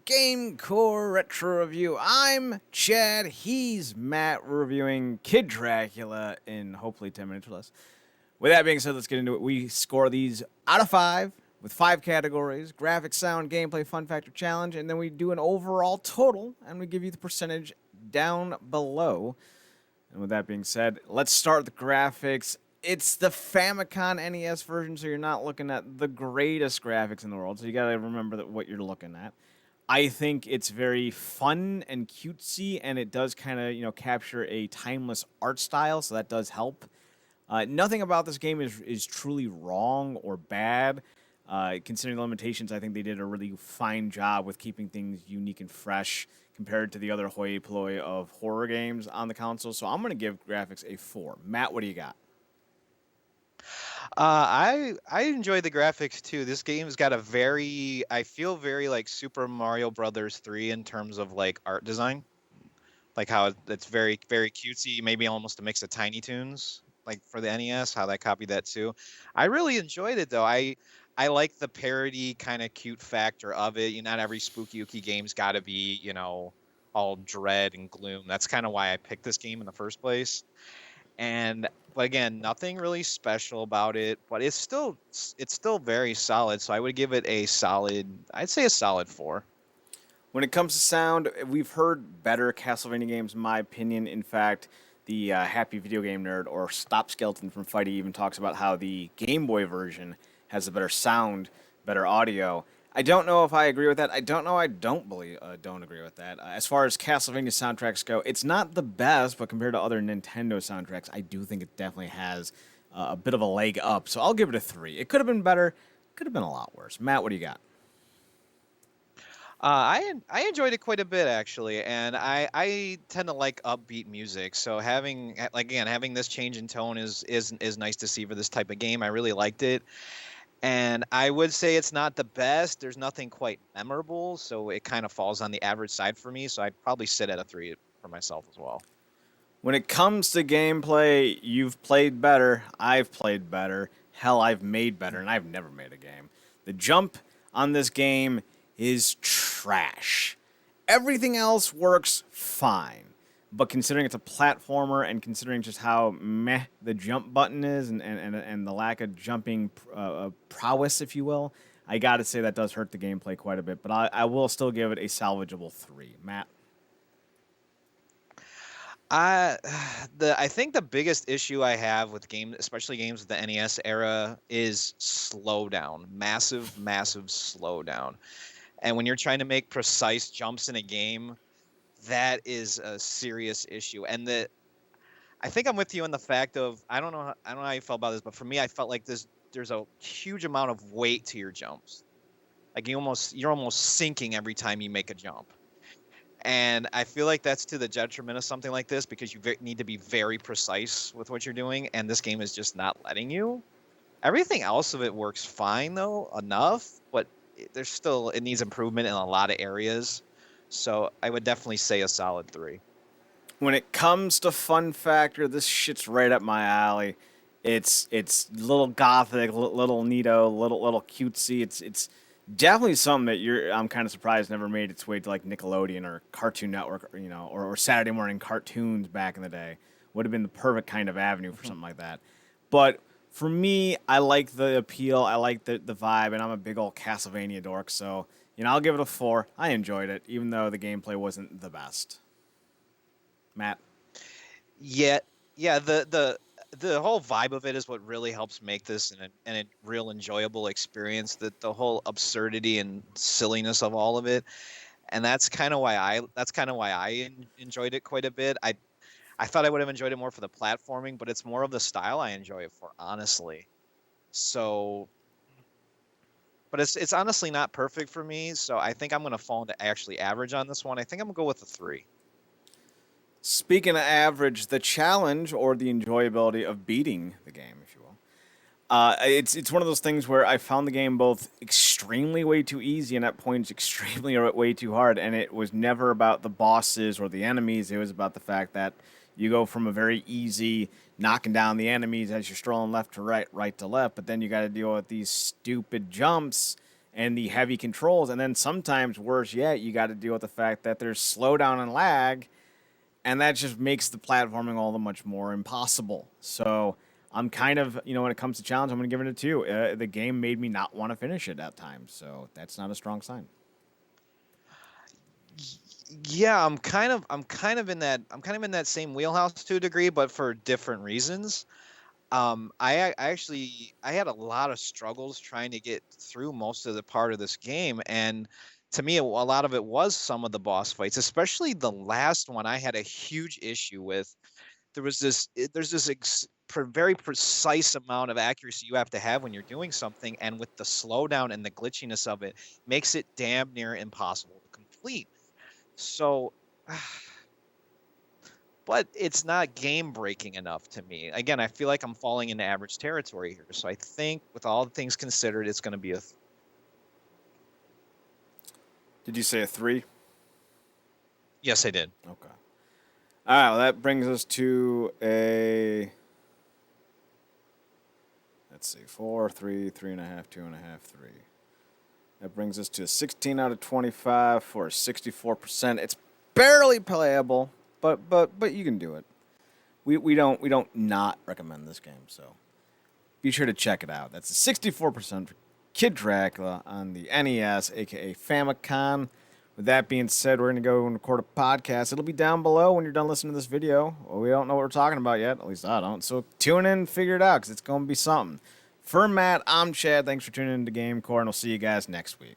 GameCorp Retro Review. I'm Chad, he's Matt. We're reviewing Kid Dracula in hopefully 10 minutes or less. With that being said, let's get into it. We score these out of 5 with 5 categories: graphics, sound, gameplay, fun factor, challenge, and then we do an overall total and we give you the percentage down below. And with that being said, let's start with the graphics. It's the Famicom NES version, so you're not looking at the greatest graphics in the world. So you gotta remember what you're looking at. I think it's very fun and cutesy, and it does kind of capture a timeless art style, so that does help. Nothing about this game is truly wrong or bad. Considering the limitations, I think they did a really fine job with keeping things unique and fresh compared to the other hoi polloi of horror games on the console. So I'm going to give graphics a 4. Matt, what do you got? I enjoy the graphics too. This game's got I feel very like Super Mario Brothers 3 in terms of like art design, like how it's very cutesy, maybe almost a mix of Tiny Toons, like for the NES, how they copied that too. I really enjoyed it though. I like the parody kind of cute factor of it. Not every spooky ooky game's got to be all dread and gloom. That's kind of why I picked this game in the first place. But again, nothing really special about it, but it's still very solid. So I would give it I'd say a solid 4. When it comes to sound, we've heard better Castlevania games, in my opinion. In fact, the Happy Video Game Nerd or Stop Skeleton from Fighty even talks about how the Game Boy version has a better sound, better audio. I don't know if I agree with that. I don't know. I don't agree with that. As far as Castlevania soundtracks go, it's not the best, but compared to other Nintendo soundtracks, I do think it definitely has a bit of a leg up. So I'll give it a 3. It could have been better. Could have been a lot worse. Matt, what do you got? I enjoyed it quite a bit actually, and I tend to like upbeat music. So having this change in tone is nice to see for this type of game. I really liked it, and I would say it's not the best. There's nothing quite memorable, so it kind of falls on the average side for me. So I'd probably sit at a 3 for myself as well. When it comes to gameplay, you've played better. I've played better. Hell, I've made better, and I've never made a game. The jump on this game is trash. Everything else works fine. But considering it's a platformer and considering just how meh the jump button is and the lack of jumping prowess, if you will, I gotta say that does hurt the gameplay quite a bit. But I will still give it a salvageable 3. Matt? I I think the biggest issue I have with games, especially games of the NES era, is slowdown. Massive slowdown. And when you're trying to make precise jumps in a game, that is a serious issue. I think I'm with you on the fact of I don't know how you felt about this, but for me, I felt like there's a huge amount of weight to your jumps. Like you're almost sinking every time you make a jump. And I feel like that's to the detriment of something like this because you need to be very precise with what you're doing, and this game is just not letting you. Everything else of it works fine though, enough, but it needs improvement in a lot of areas. So I would definitely say a solid 3. When it comes to fun factor, this shit's right up my alley. It's little gothic, little neato, little cutesy. It's definitely something that I'm kind of surprised never made its way to like Nickelodeon or Cartoon Network, or Saturday morning cartoons back in the day. Would have been the perfect kind of avenue for something like that. But for me, I like the appeal. I like the vibe, and I'm a big old Castlevania dork. So I'll give it a 4. I enjoyed it, even though the gameplay wasn't the best. Matt? Yet, yeah, the whole vibe of it is what really helps make this a real enjoyable experience. The whole absurdity and silliness of all of it, and that's kind of why enjoyed it quite a bit. I thought I would have enjoyed it more for the platforming, but it's more of the style I enjoy it for, honestly. So, but it's honestly not perfect for me. So I think I'm going to fall into actually average on this one. I think I'm going to go with a 3. Speaking of average, the challenge or the enjoyability of beating the game, if you will, it's one of those things where I found the game both extremely way too easy and at points extremely way too hard, and it was never about the bosses or the enemies. It was about the fact that you go from a very easy knocking down the enemies as you're strolling left to right, right to left, but then you got to deal with these stupid jumps and the heavy controls. And then sometimes, worse yet, you got to deal with the fact that there's slowdown and lag, and that just makes the platforming all the much more impossible. So I'm kind of, when it comes to challenge, I'm going to give it a 2. The game made me not want to finish it at times, so that's not a strong sign. Yeah, I'm kind of in that same wheelhouse to a degree, but for different reasons. I had a lot of struggles trying to get through most of the part of this game, and to me, a lot of it was some of the boss fights, especially the last one. I had a huge issue with. There's this very precise amount of accuracy you have to have when you're doing something, and with the slowdown and the glitchiness of it, makes it damn near impossible to complete. So. But it's not game breaking enough to me. Again, I feel like I'm falling into average territory here. So I think, with all things considered, it's going to be a. Did you say a 3? Yes, I did. Okay. All right, well, that brings us to a, let's see, 4, 3, 3.5, 2.5, 3. That brings us to a 16 out of 25 for a 64%. It's barely playable, but you can do it. We don't not recommend this game, so be sure to check it out. That's a 64% for Kid Dracula on the NES, aka Famicom. With that being said, we're going to go and record a podcast. It'll be down below when you're done listening to this video. Well, we don't know what we're talking about yet. At least I don't. So tune in and figure it out, because it's going to be something. For Matt, I'm Chad. Thanks for tuning in to GameCorp, and we'll see you guys next week.